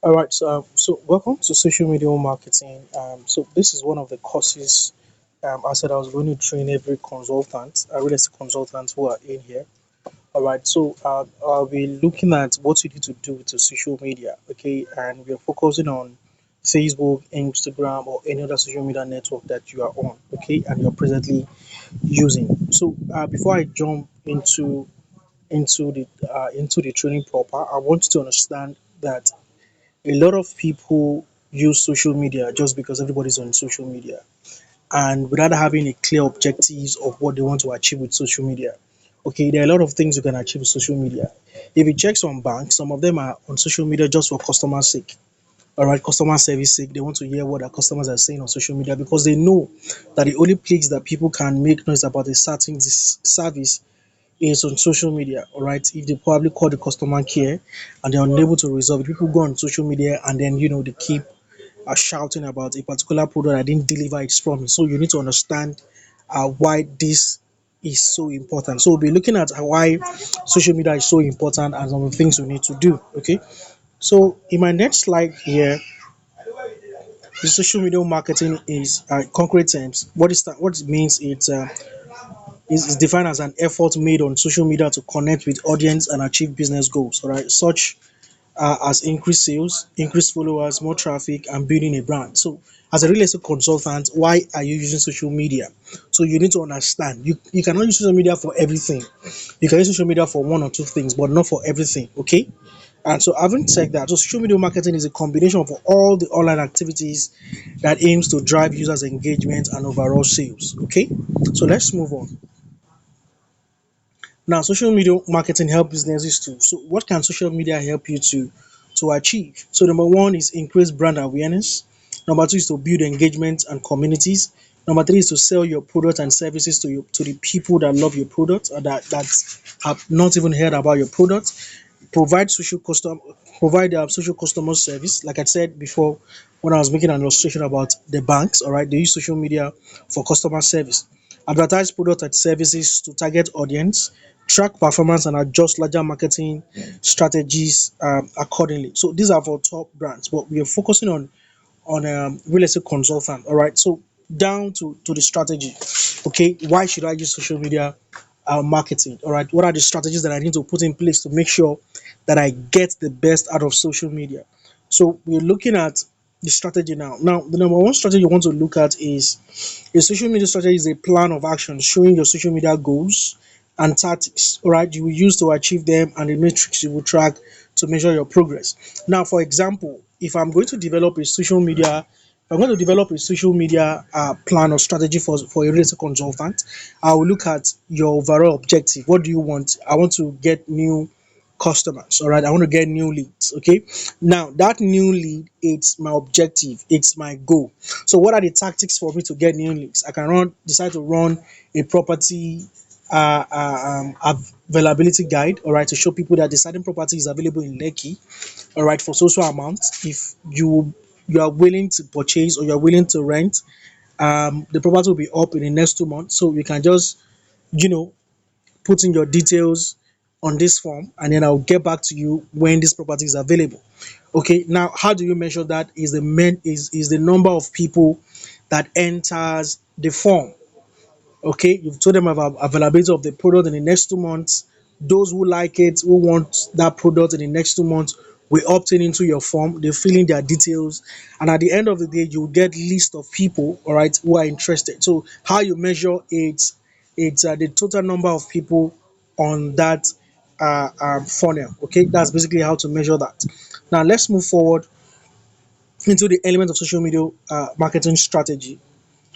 All right, so welcome to social media marketing. So this is one of the courses. I said I was going to train every consultant, real estate consultants who are in here. All right, so I'll be looking at what you need to do with the social media. Okay, and we're focusing on Facebook, Instagram, or any other social media network that you are on. Okay, and you're presently using. So before I jump into the training proper, I want you to understand that a lot of people use social media just because everybody's on social media and without having a clear objectives of what they want to achieve with social media. Okay, there are a lot of things you can achieve with social media. If you check some banks, some of them are on social media just for customer sake. All right, customer service sake. They want to hear what their customers are saying on social media because they know that the only place that people can make noise about a certain service is on social media. All right, if they probably call the customer care and they're unable to resolve it, people go on social media and then they keep shouting about a particular product that didn't deliver its promise. So you need to understand why this is so important. So we'll be looking at why social media is so important and some of the things we need to do. Okay. So in my next slide here, the social media marketing is concrete terms. What is that? What it means? Is defined as an effort made on social media to connect with audience and achieve business goals. All right, such as increased sales, increased followers, more traffic, and building a brand. So, as a real estate consultant, why are you using social media? So, you need to understand you cannot use social media for everything. You can use social media for one or two things, but not for everything. Okay. And so, having said that, so social media marketing is a combination of all the online activities that aims to drive users' engagement and overall sales. Okay. So, let's move on. Now, social media marketing help businesses too. So, what can social media help you to achieve? So, number one is increase brand awareness. Number two is to build engagement and communities. Number three is to sell your product and services to the people that love your product or that have not even heard about your product. Provide social customer service. Like I said before, when I was making an illustration about the banks, all right, they use social media for customer service. Advertise product and services to target audience, track performance, and adjust larger marketing strategies accordingly. So these are for top brands, but we are focusing on real estate consultant. All right, so down to the strategy. Okay, why should I use social media marketing? All right, what are the strategies that I need to put in place to make sure that I get the best out of social media? So we're looking at the strategy now. Now, the number one strategy you want to look at is a social media strategy is a plan of action showing your social media goals and tactics, all right, you will use to achieve them and the metrics you will track to measure your progress. Now, for example, if I'm going to develop a social media, if I'm going to develop a social media plan or strategy for a real estate consultant, I will look at your overall objective. What do you want? I want to get new customers. All right, I want to get new leads. Okay, now that new lead, it's my objective, it's my goal. So what are the tactics for me to get new leads? I can decide to run a property availability guide, all right, to show people that the certain property is available in Lekki, all right, for social amount. If you are willing to purchase or you are willing to rent, the property will be up in the next 2 months, so you can just you know put in your details on this form and then I'll get back to you when this property is available. Okay, now how do you measure that? Is the number of people that enters the form. Okay, you've told them about availability of the product in the next 2 months. Those who like it, who want that product in the next 2 months, will opt in into your form. They fill in their details, and at the end of the day, you will get list of people, all right, who are interested. So how you measure it? It's the total number of people on that funnel. Okay, that's basically how to measure that. Now let's move forward into the element of social media marketing strategy.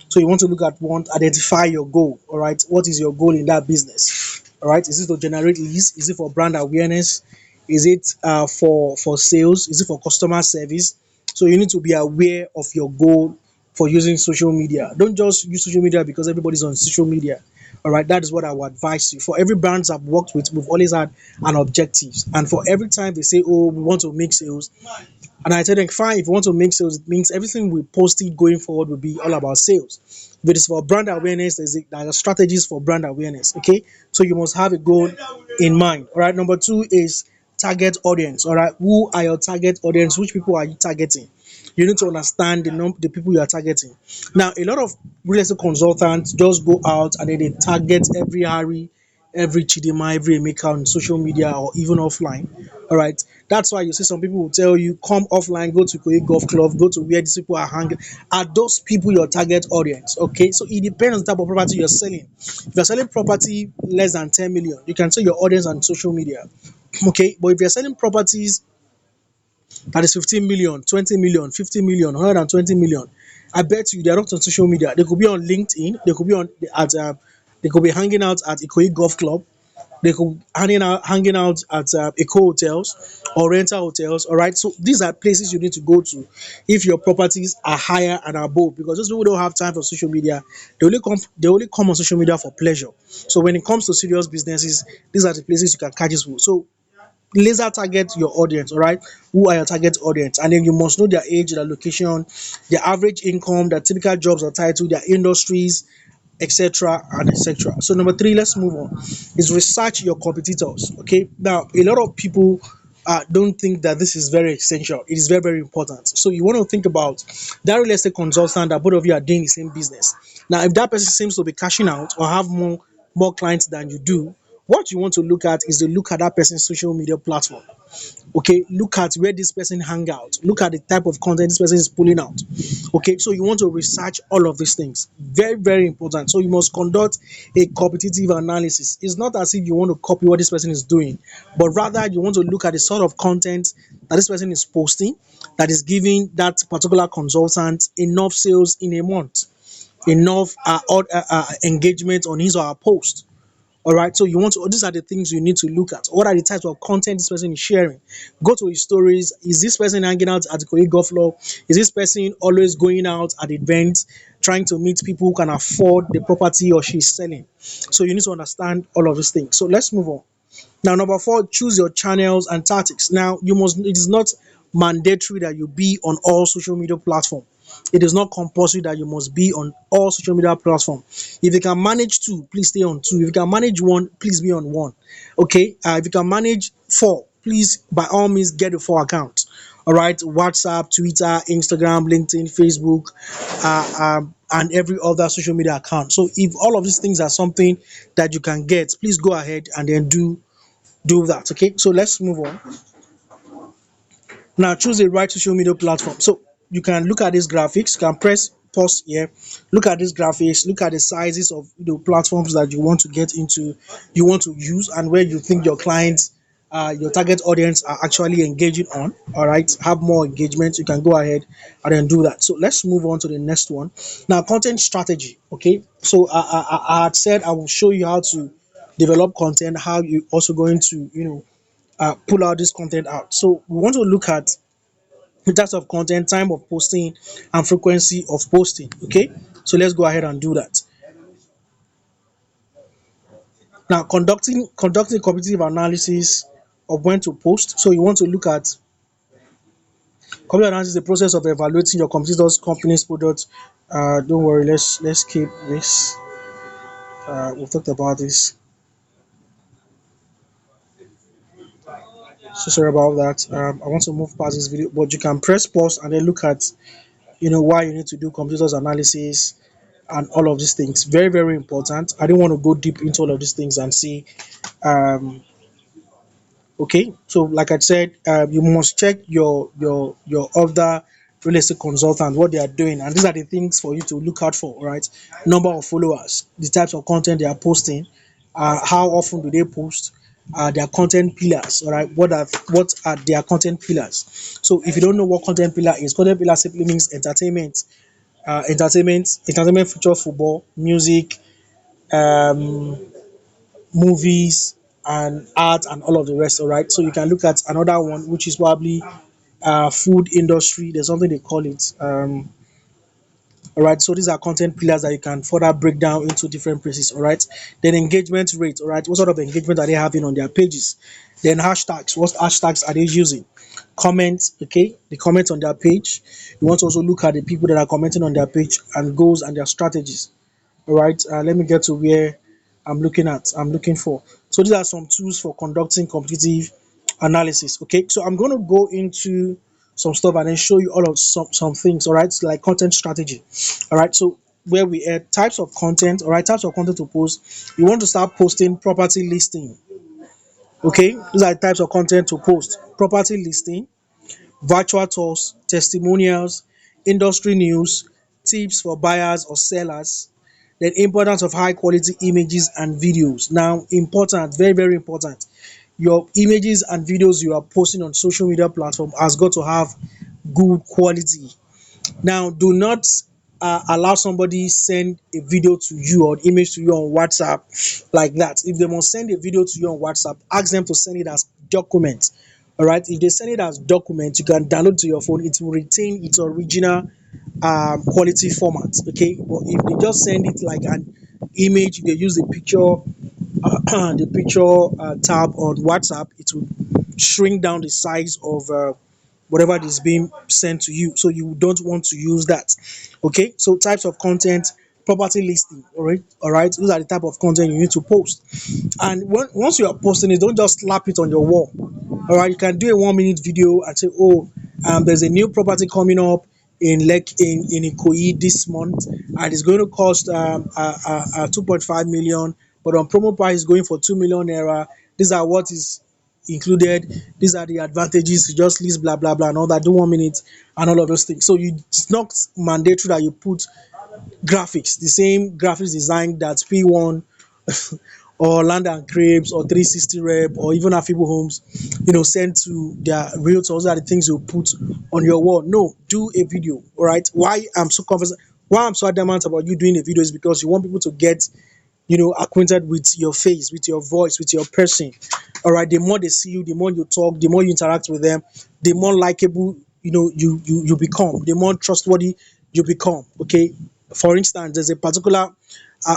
So you want to look at one, identify your goal. All right, what is your goal in that business? All right, is it to generate leads? Is it for brand awareness? Is it for sales? Is it for customer service? So you need to be aware of your goal for using social media. Don't just use social media because everybody's on social media. All right, that is what I would advise you. For every brands I've worked with, we've always had an objective, and for every time they say, "Oh, we want to make sales," and I tell them, fine, if you want to make sales, it means everything we post it going forward will be all about sales. If it is for brand awareness, there are strategies for brand awareness. Okay. So you must have a goal in mind. All right. Number two is target audience. All right, who are your target audience? Which people are you targeting? You need to understand the people you are targeting. Now, a lot of real estate consultants just go out and then they target every Harry, every Chidima, every Emeka on social media or even offline. All right, that's why you see some people will tell you come offline, go to Koyi Golf Club, go to where these people are hanging. Are those people your target audience? Okay, so it depends on the type of property you're selling. If you're selling property less than 10 million, you can sell your audience on social media. Okay, but if you're selling properties that is 15 million, 20 million, 50 million, 120 million, I bet you they're not on social media. They could be on LinkedIn, they could be on at they could be hanging out at Ikoyi Golf Club, they could hanging out at eco hotels or rental hotels. All right, so these are places you need to go to if your properties are higher and above, because those people don't have time for social media. They only come on social media for pleasure. So when it comes to serious businesses, these are the places you can catch this for. So laser target your audience. All right, who are your target audience? And then you must know their age, their location, their average income, their typical jobs or title, their industries, etc. and etc. So number three, let's move on, is research your competitors. Okay, now a lot of people don't think that this is very essential. It is very, very important. So you want to think about that real estate consultant that both of you are doing the same business. Now if that person seems to be cashing out or have more clients than you do, what you want to look at is to look at that person's social media platform. Okay, look at where this person hang out, look at the type of content this person is pulling out. Okay, so you want to research all of these things, very, very important. So you must conduct a competitive analysis. It's not as if you want to copy what this person is doing, but rather you want to look at the sort of content that this person is posting that is giving that particular consultant enough sales in a month, enough engagement on his or her post. All right. So you want to, these are the things you need to look at. What are the types of content this person is sharing? Go to his stories. Is this person hanging out at the Kogi Golf Club? Is this person always going out at events, trying to meet people who can afford the property or she's selling? So you need to understand all of these things. So let's move on. Now, number four, choose your channels and tactics. Now, it is not mandatory that you be on all social media platforms. It is not compulsory that you must be on all social media platforms. If you can manage two, please stay on two. If you can manage one, please be on one. Okay. If you can manage four, please by all means get the four accounts. All right. WhatsApp, Twitter, Instagram, LinkedIn, Facebook, and every other social media account. So if all of these things are something that you can get, please go ahead and then do that. Okay, so let's move on. Now choose the right social media platform. So you can look at these graphics, you can press pause here, look at these graphics, look at the sizes of the platforms that you want to get into, you want to use, and where you think your clients, your target audience are actually engaging on. All right, have more engagement, you can go ahead and then do that. So let's move on to the next one. Now, content strategy. Okay, so I had said I will show you how to develop content, how you also going to pull out this content out. So we want to look at the types of content, time of posting, and frequency of posting. Okay, so let's go ahead and do that. Now, conducting competitive analysis of when to post. So you want to look at competitive analysis, the process of evaluating your competitors' company's products. Don't worry, let's keep this. We've talked about this. So sorry about that. I want to move past this video, but you can press pause and then look at why you need to do competitors analysis and all of these things. Very, very important. I don't want to go deep into all of these things and see. Um, okay, so like I said, you must check your other real estate consultant what they are doing, and these are the things for you to look out for. All right, number of followers, the types of content they are posting, how often do they post. Their content pillars, all right. What are their content pillars? So if you don't know what content pillar is, content pillar simply means entertainment, entertainment feature football, music, um, movies, and art, and all of the rest. All right. So you can look at another one, which is probably food industry. There's something they call it. All right. So these are content pillars that you can further break down into different places. All right. Then engagement rate. All right. What sort of engagement are they having on their pages? Then hashtags. What hashtags are they using? Comments. Okay. The comments on their page. You want to also look at the people that are commenting on their page and goals and their strategies. All right. Let me get to where I'm looking for. So these are some tools for conducting competitive analysis. Okay, so I'm going to go into some stuff and then show you all of some things. All right, so like content strategy. All right, so where we add types of content. All right, types of content to post. You want to start posting property listing. Okay, these are the types of content to post: property listing, virtual tours, testimonials, industry news, tips for buyers or sellers, then importance of high quality images and videos. Now, important, very, very important. Your images and videos you are posting on social media platform has got to have good quality. Now, do not allow somebody send a video to you or image to you on WhatsApp like that. If they must send a video to you on WhatsApp, ask them to send it as document. All right. If they send it as document, you can download to your phone. It will retain its original quality format. Okay. But if they just send it like an image, they use the picture the picture tab on WhatsApp, it will shrink down the size of whatever is being sent to you. So you don't want to use that. Okay. So types of content, property listing. All right. All right. These are the type of content you need to post. And once you are posting it, don't just slap it on your wall. All right. You can do a 1 minute video and say, oh, there's a new property coming up in Ikoyi this month, and it's going to cost 2.5 million, but on promo price is going for 2 million naira. These are what is included. These are the advantages. You just list blah blah blah and all that. Do 1 minute and all of those things. So it's not mandatory that you put graphics, the same graphics design that P1 or Land and Crepes or 360 Rep or even Afibo Homes, send to their realtors. Those are the things you put on your wall. No, do a video. All right. Why I'm so adamant about you doing a video is because you want people to get acquainted with your face, with your voice, with your person. All right. The more they see you, the more you talk, the more you interact with them, the more likable you become, the more trustworthy you become. Okay. For instance, there's a particular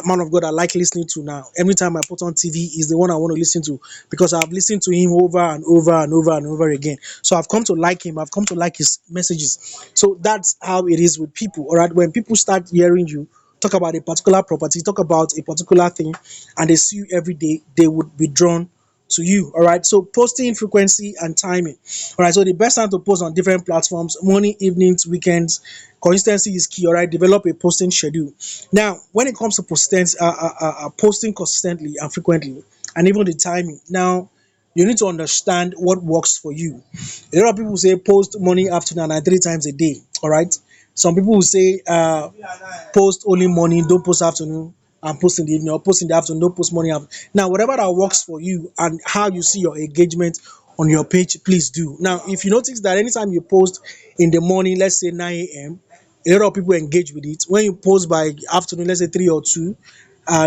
man of God I like listening to now. Every time I put on TV, is the one I want to listen to because I've listened to him over and over and over and over again. So I've come to like him. I've come to like his messages. So that's how it is with people. All right. When people start hearing you talk about a particular property, talk about a particular thing, and they see you every day, they would be drawn to you. All right. So posting frequency and timing. All right. So the best time to post on different platforms: morning, evenings, weekends. Consistency is key. All right. Develop a posting schedule. Now, when it comes to posting consistently and frequently, and even the timing. Now, you need to understand what works for you. A lot of people say post morning, afternoon, and 3 times a day. All right. Some people will say post only morning, don't post afternoon, and post in the evening, or post in the afternoon, don't post morning. Now, whatever that works for you and how you see your engagement on your page, please do. Now, if you notice that anytime you post in the morning, let's say 9 a.m., a lot of people engage with it. When you post by afternoon, let's say 3 or 2,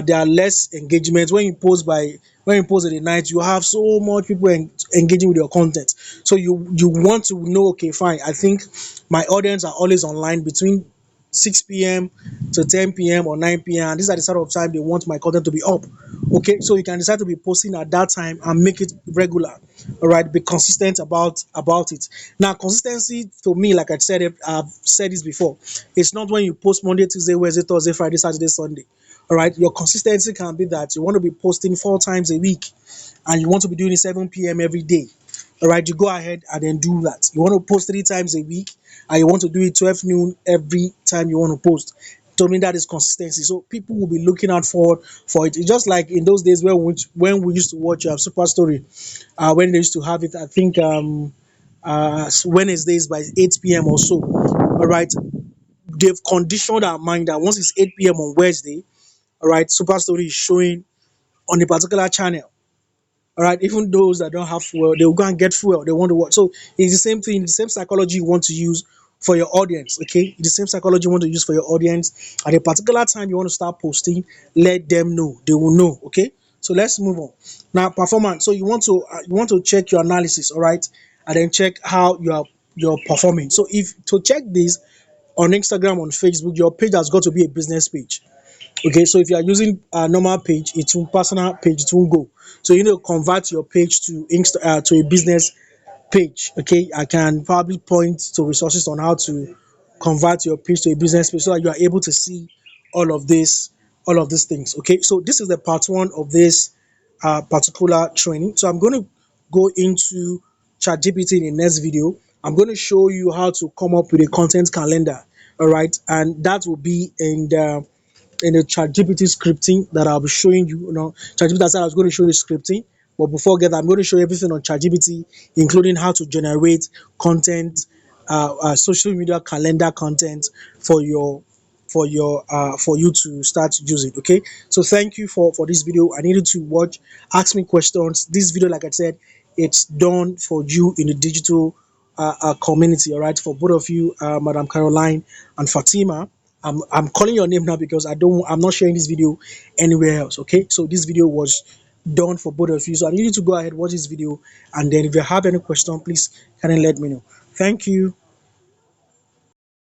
there are less engagement. When you post at the night, you have so much people engaging with your content. So you want to know, okay, fine. I think my audience are always online between 6 p.m. to 10 p.m. or 9 p.m. And these are the sort of time they want my content to be up. Okay, so you can decide to be posting at that time and make it regular. All right, be consistent about it. Now, consistency to me, like I said, I've said this before. It's not when you post Monday, Tuesday, Wednesday, Thursday, Friday, Saturday, Sunday. All right, your consistency can be that you want to be posting 4 times a week, and you want to be doing it 7 p.m. every day. All right, you go ahead and then do that. You want to post 3 times a week, and you want to do it 12 noon every time you want to post. To me, that is consistency. So people will be looking out for it. It's just like in those days when we used to watch Super Story, when they used to have it. I think Wednesdays by 8 p.m. or so. All right, they've conditioned our mind that once it's 8 p.m. on Wednesday, all right, Super Story is showing on a particular channel. All right, even those that don't have fuel, they will go and get fuel. They want to watch. So it's the same thing, the same psychology you want to use for your audience. Okay, the same psychology you want to use for your audience at a particular time you want to start posting. Let them know; they will know. Okay, so let's move on now. Performance. So you want to check your analysis, all right, and then check how you're performing. So if to check this on Instagram, on Facebook, your page has got to be a business page. Okay, so if you are using a normal page, it's a personal page, it won't go. So you need to convert your page to a business page. Okay, I can probably point to resources on how to convert your page to a business page so that you are able to see all of this, all of these things. Okay, so this is the part one of this particular training. So I'm going to go into ChatGPT in the next video. I'm going to show you how to come up with a content calendar. All right, and that will be in the ChatGPT scripting that I'll be showing you. You know, ChatGPT said I was going to show you scripting, but before that, I'm going to show you everything on ChatGPT, including how to generate content, social media calendar content for your for you to start using. Okay, so thank you for this video. I needed to watch, ask me questions. This video, like I said, it's done for you in the digital community. All right, for both of you, Madam Caroline and Fatima. I'm calling your name now because I'm not sharing this video anywhere else. Okay, so this video was done for both of you. So I need you to go ahead, watch this video, and then if you have any question, please kindly let me know. Thank you.